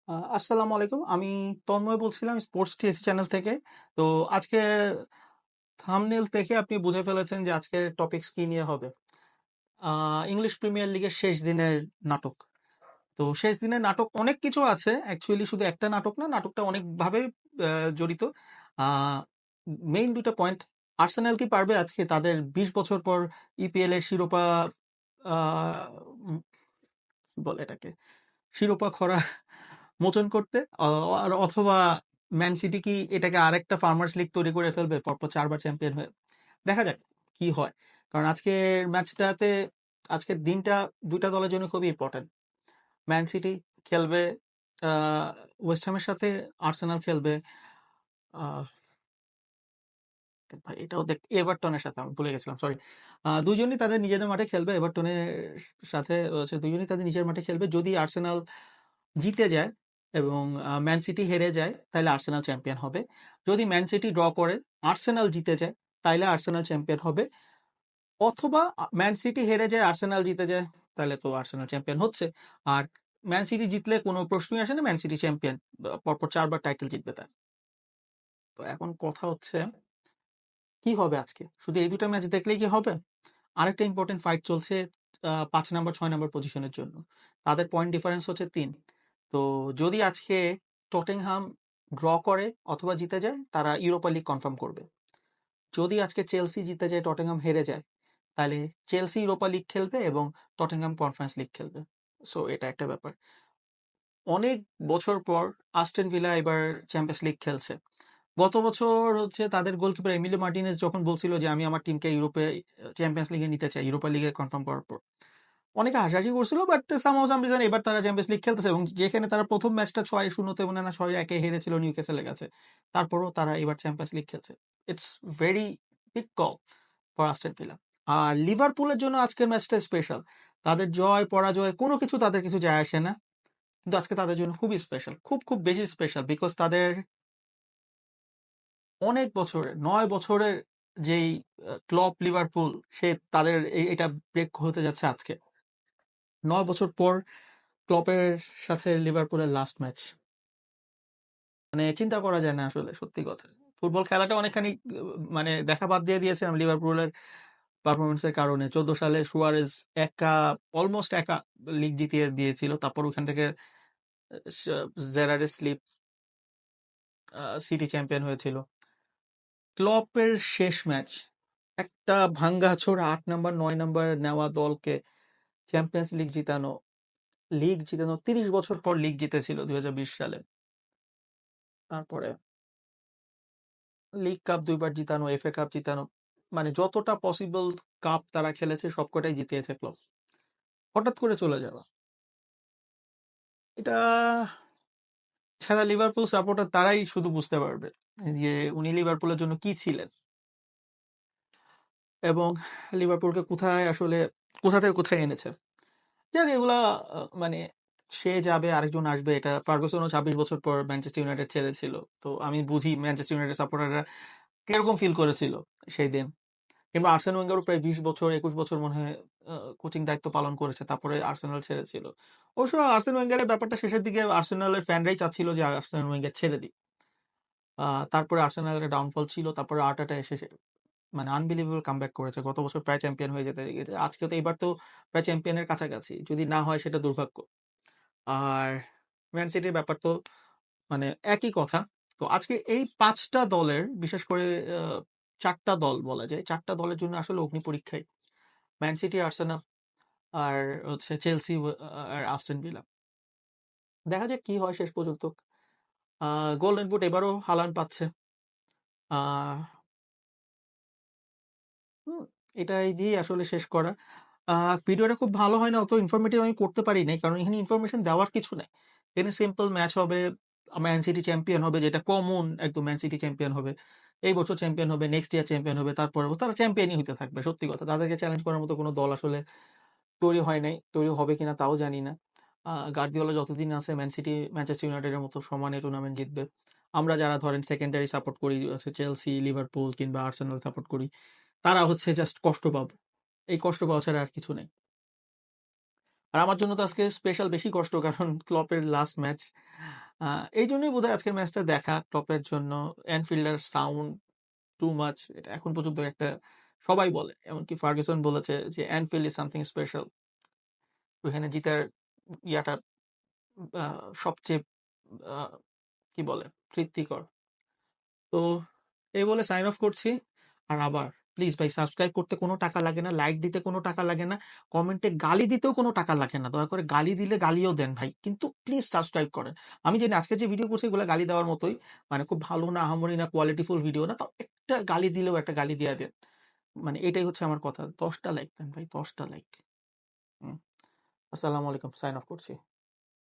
আসসালামু আলাইকুম। আমি তন্ময় বলছিলাম স্পোর্টস টিএসসি চ্যানেল থেকে। তো আজকে থাম্বনেল দেখে আপনি বুঝে ফেলেছেন যে আজকের টপিকস কি নিয়ে হবে। ইংলিশ প্রিমিয়ার লিগের শেষ দিনের নাটক। তো শেষ দিনের নাটক অনেক কিছু আছে। অ্যাকচুয়ালি শুধু একটা নাটক না, নাটকটা অনেকভাবে জড়িত। মেইন দুটো পয়েন্ট, আর্সেনাল কি পারবে আজকে তাদের ২০ বছর পর ইপিএল এর শিরোপা আহ, উম, কি বলে এটাকে, শিরোপা খরা মোচন করতে, আর অথবা ম্যান সিটি কি এটাকে আরেকটা ফার্মার্স লিগ তৈরি করে ফেলবে পরপর ৪ বার চ্যাম্পিয়ন হয়ে। দেখা যাক কি হয়, কারণ আজকের ম্যাচটাতে, আজকের দিনটা দুইটা দলের জন্য খুবই ইম্পর্টেন্ট। ম্যান সিটি খেলবে ওয়েস্ট হ্যামের সাথে, আর্সেনাল খেলবে ভাই এটাও দেখ এভারটনের সাথে, আমি ভুলে গেছিলাম, সরি। দুজনই তাদের নিজেদের মাঠে খেলবে, এভারটনের সাথে হচ্ছে দুজনই তাদের নিজের মাঠে খেলবে। যদি আর্সেনাল জিতে যায় এবং ম্যান সিটি হেরে যায়, তাহলে আর্সেনাল চ্যাম্পিয়ন হবে। যদি ম্যান সিটি ড্র করে, আর্সেনাল জিতে যায়, তাহলে আর্সেনাল চ্যাম্পিয়ন হবে। অথবা ম্যান সিটি হেরে যায়, আর্সেনাল জিতে যায়, তাহলে তো আর্সেনাল চ্যাম্পিয়ন হচ্ছে। আর ম্যান সিটি জিতলে কোনো প্রশ্নই আসে না, ম্যান সিটি চ্যাম্পিয়ন, পরপর ৪ বার টাইটেল জিতবে তার। তো এখন কথা হচ্ছে কি হবে আজকে, শুধু এই দুটা ম্যাচ দেখলেই কি হবে? আরেকটা ইম্পর্টেন্ট ফাইট চলছে ৫ নাম্বার ৬ নাম্বার পজিশনের জন্য। তাদের পয়েন্ট ডিফারেন্স হচ্ছে ৩। তো যদি আজকে টটেনহাম ড্র করে অথবা জিতে যায়, তারা ইউরোপা লিগ কনফার্ম করবে। যদি আজকে চেলসি জিতে যায়, টটেনহাম হেরে যায়, তাহলে চেলসি ইউরোপা লিগ খেলবে এবং টটেনহাম কনফারেন্স লিগ খেলবে। সো এটা একটা ব্যাপার। অনেক বছর পর আস্টন ভিলা এবার চ্যাম্পিয়ন্স লিগ খেলছে। গত বছর হচ্ছে তাদের গোলকিপার এমিলিও মার্টিনেজ যখন বলছিল যে আমি আমার টিমকে ইউরোপে চ্যাম্পিয়ন্স লিগে নিতে চাই, ইউরোপা লিগে কনফার্ম করার পর অনেকে হাসাহাসি করছিল, বাট সামহাউ সাম রিজন এবার তারা চ্যাম্পিয়ন্স লিগ খেলতেছে, এবং যেখানে তারা প্রথম ম্যাচটা ৬-০ মনে হয় না ৬-১ হেরেছিল নিউ ক্যাসেলের কাছে, তারপরও তারা এবার চ্যাম্পিয়ন্স লিগ খেলছে। It's very big call for Aston Villa. আর লিভারপুলের জন্য আজকের ম্যাচটা স্পেশাল। তাদের জয় পরাজয় কোনো কিছু তাদের কিছু যায় আসে না, কিন্তু আজকে তাদের জন্য খুবই স্পেশাল, খুব খুব বেশি স্পেশাল, বিকজ তাদের অনেক বছরের ৯ বছরের যেই ক্লপ লিভারপুল, সে তাদের এটা ব্রেক হতে যাচ্ছে আজকে। ৯ বছর পর ক্লপের সাথে লিভারপুলের লাস্ট ম্যাচ, মানে চিন্তা করা যায় না আসলে, সত্যি কথা। ফুটবল খেলাটা অনেকখানি মানে দেখা বাদ দিয়ে দিয়েছিলাম লিভারপুলের পারফরমেন্সের কারণে। ১৪ সালে সুয়ারেজ একা, অলমোস্ট একা লিগ জিতিয়ে দিয়েছিল, তারপর ওখান থেকে জেরার্ডের স্লিপ, সিটি চ্যাম্পিয়ন হয়েছিল। ক্লপের শেষ ম্যাচ, একটা ভাঙ্গাচোরা ৮ নাম্বার ৯ নাম্বার নেওয়া দলকে চ্যাম্পিয়ন্স লিগ জিতানো, লিগ জিতানো, ৩০ বছর পর লিগ জিতেছিল ২০২০ সালে। তারপরে লিগ কাপ ২ বার জিতানো, এফএ কাপ জিতানো, মানে যতটা পসিবল কাপ তারা খেলেছে সবকটাই জিতিয়েছে ক্লাব। হঠাৎ করে চলে যাওয়া, এটা ছাড়া লিভারপুল সাপোর্টার তারাই শুধু বুঝতে পারবে যে উনি লিভারপুলের জন্য কি ছিলেন, এবং লিভারপুলকে কোথায় আসলে, কোথা থেকে কোথায় এনেছে। যাক এগুলা, মানে সে যাবে আরেকজন আসবে, এটা ফার্গুসনও ২৬ বছর পর ম্যানচেস্টার ইউনাইটেড ছেড়েছিল। তো আমি বুঝি ম্যানচেস্টার ইউনাইটেড সাপোর্টাররা কিরকম ফিল করেছিল সেই দিন। কিংবা আর্সেন ওয়েঙ্গারও প্রায় ২০ বছর ২১ বছর মনে হয় কোচিং দায়িত্ব পালন করেছে, তারপরে আর্সেনাল ছেড়েছিল। অবশ্য আর্সেন ওয়েঙ্গারের ব্যাপারটা শেষের দিকে আর্সেনালের ফ্যানরাই চাচ্ছিল যে আর্সেন ওয়েঙ্গার ছেড়ে দিক। তারপরে আর্সেনালের ডাউনফল ছিল, তারপরে আর্টেটা এসে মানে আনবিলিভেবল কামব্যাক করেছে, গত বছর প্রায় চ্যাম্পিয়ন হয়ে যেতে গেছে, আজকে তো এবার তো প্রায় চ্যাম্পিয়নের কাছাকাছি, যদি না হয় সেটা দুর্ভাগ্য। আর ম্যান সিটির ব্যাপার তো মানে একই কথা। তো আজকে এই ৫টা দলের, বিশেষ করে ৪টা দল বলা যায়, ৪টা দলের জন্য আসলে অগ্নি পরীক্ষাই। ম্যান সিটি, আর্সেনাল, আর হচ্ছে চেলসি, আর আস্টন ভিলা। দেখা যাক কি হয় শেষ পর্যন্ত। গোল্ডেন বুট এবারও হালান্ড পাচ্ছে। আহ হুম, এটাই দিয়ে আসলে শেষ করা। ভিডিওটা খুব ভালো হয় না, অত ইনফরমেটিভ আমি করতে পারি নাই, কারণ এখানে ইনফরমেশন দেওয়ার কিছু নেই। এখানে সিম্পল ম্যাচ হবে, ম্যান সিটি চ্যাম্পিয়ন হবে, যেটা কমন একদম, ম্যান সিটি চ্যাম্পিয়ন হবে, এই বছর চ্যাম্পিয়ন হবে, নেক্সট ইয়ার চ্যাম্পিয়ন হবে, তারপরে তারা চ্যাম্পিয়নই হতে থাকবে। সত্যি কথা, তাদেরকে চ্যালেঞ্জ করার মতো কোনো দল আসলে তৈরি হয় নাই, তৈরি হবে কিনা তাও জানি না। গার্দিওলা যতদিন আছে, ম্যান সিটি ম্যানচেস্টার ইউনাইটেডের মতো সমানে টুর্নামেন্ট জিতবে। আমরা যারা ধরেন সেকেন্ডারি সাপোর্ট করি, হচ্ছে চেলসি, লিভারপুল কিংবা আর্সেনাল সাপোর্ট করি, তারা হচ্ছে জাস্ট কষ্ট পাবো। এই কষ্ট পাওয়া ছাড়া আর কিছু নেই। আর আমার জন্য তো আজকে স্পেশাল বেশি কষ্ট, কারণ ক্লপের লাস্ট ম্যাচ। এই জন্যই বোধহয় আজকের ম্যাচটা দেখা ক্লপের জন্য। অ্যানফিল্ডের সাউন্ড টু মাচ, এটা এখন পর্যন্ত একটা সবাই বলে, এমনকি ফার্গুসন বলেছে যে অ্যানফিল্ড ইজ সামথিং স্পেশাল। ওইখানে জিতার ইয়াটা সবচেয়ে আহ, কি বলে তৃপ্তিকর। তো এই বলে সাইন অফ করছি। আর আবার প্লিজ ভাই, সাবস্ক্রাইব করতে কোনো টাকা লাগে না, লাইক দিতে কোনো টাকা লাগে না, কমেন্টে গালি দিতেও কোনো টাকা লাগে না। দয়া করে গালি দিলে গালিও দেন ভাই, কিন্তু প্লিজ সাবস্ক্রাইব করেন। আমি জানি আজকে যে ভিডিও করছি এগুলো গালি দেওয়ার মতোই, মানে খুব ভালো না, আহামরি না, কোয়ালিটিফুল ভিডিও না, তো একটা গালি দিলেও একটা গালি দিয়ে দেন। মানে এটাই হচ্ছে আমার কথা, 10টা লাইক দেন ভাই, 10টা লাইক। আসসালামু আলাইকুম, সাইন অফ করছি।